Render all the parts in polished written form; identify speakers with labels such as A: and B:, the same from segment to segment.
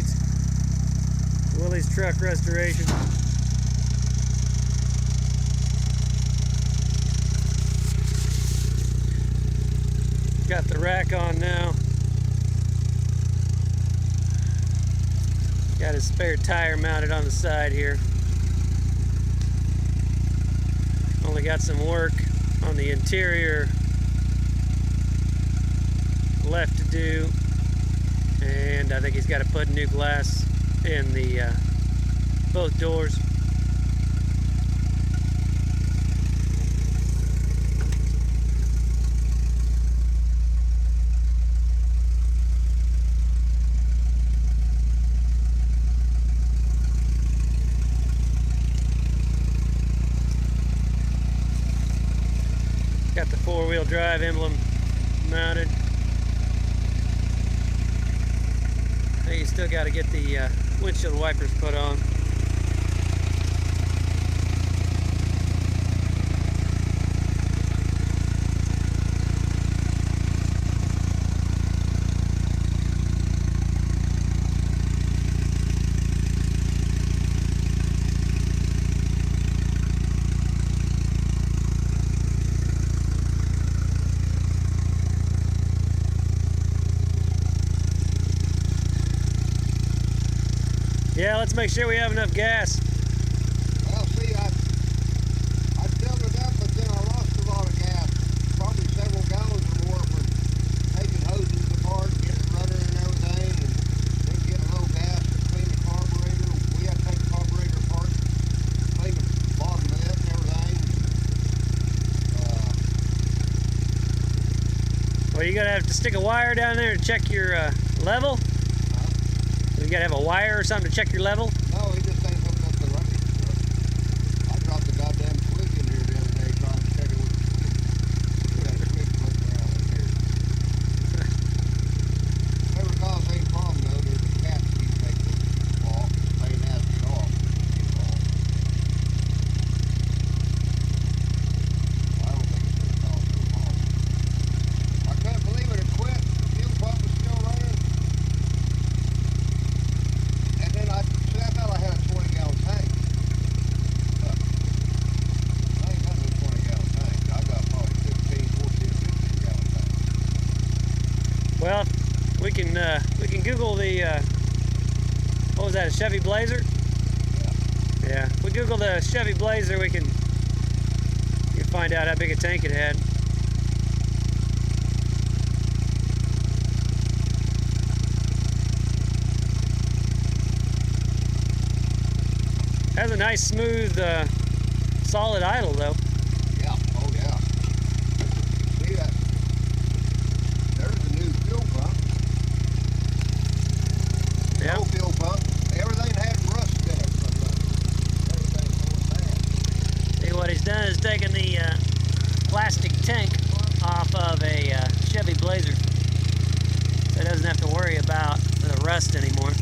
A: Street, Willie's Truck Restoration. Got the rack on now. Got his spare tire mounted on the side here. Only got some work on the interior left to do, and I think he's got to put new glass in the both doors. Got the four-wheel drive emblem mounted. I think you still got to get the windshield wipers put on. Yeah, let's make sure we have enough gas.
B: Well, see, I filled it up, but then I lost a lot of gas. Probably several gallons or more from taking hoses apart, getting it running and everything, and then getting low gas to clean the carburetor. We had to take the carburetor apart, clean the bottom of it and everything.
A: Well, you're gonna have to stick a wire down there to check your level. You gotta have a wire or something to check your level?
B: No, he just ain't hooked up the record. I dropped the goddamn twig in here the other day trying to check it with the twig. We got a twig floating around in here. Never caused any problem though. There's a cat that keeps making it off. Pain in the ass to get off. I don't think it's gonna cause no problem. I couldn't believe it. It quit. The fuel pump was still running. And then I thought I had a 20-gallon tank. I ain't got no 20-gallon tank. I got probably 15, 14, 15-gallon tank.
A: Well, we can Google the what was that, a Chevy Blazer? Yeah. If we Google the Chevy Blazer, we can find out how big a tank it had. Has a nice smooth solid idle though.
B: Yeah, oh yeah. See that? There's a new fuel pump.
A: Yeah.
B: Old fuel pump. Everything had rust in it. Everything was bad.
A: See, what he's done is taken the plastic tank off of a Chevy Blazer, so he doesn't have to worry about the rust anymore.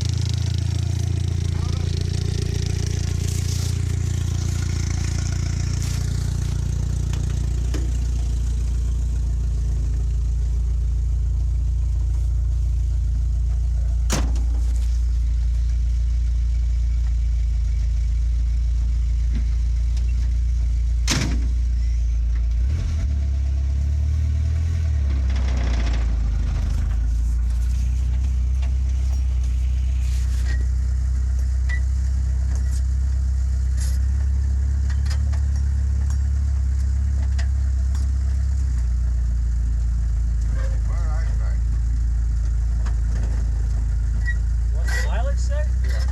A: What's the mileage say?
B: Yeah.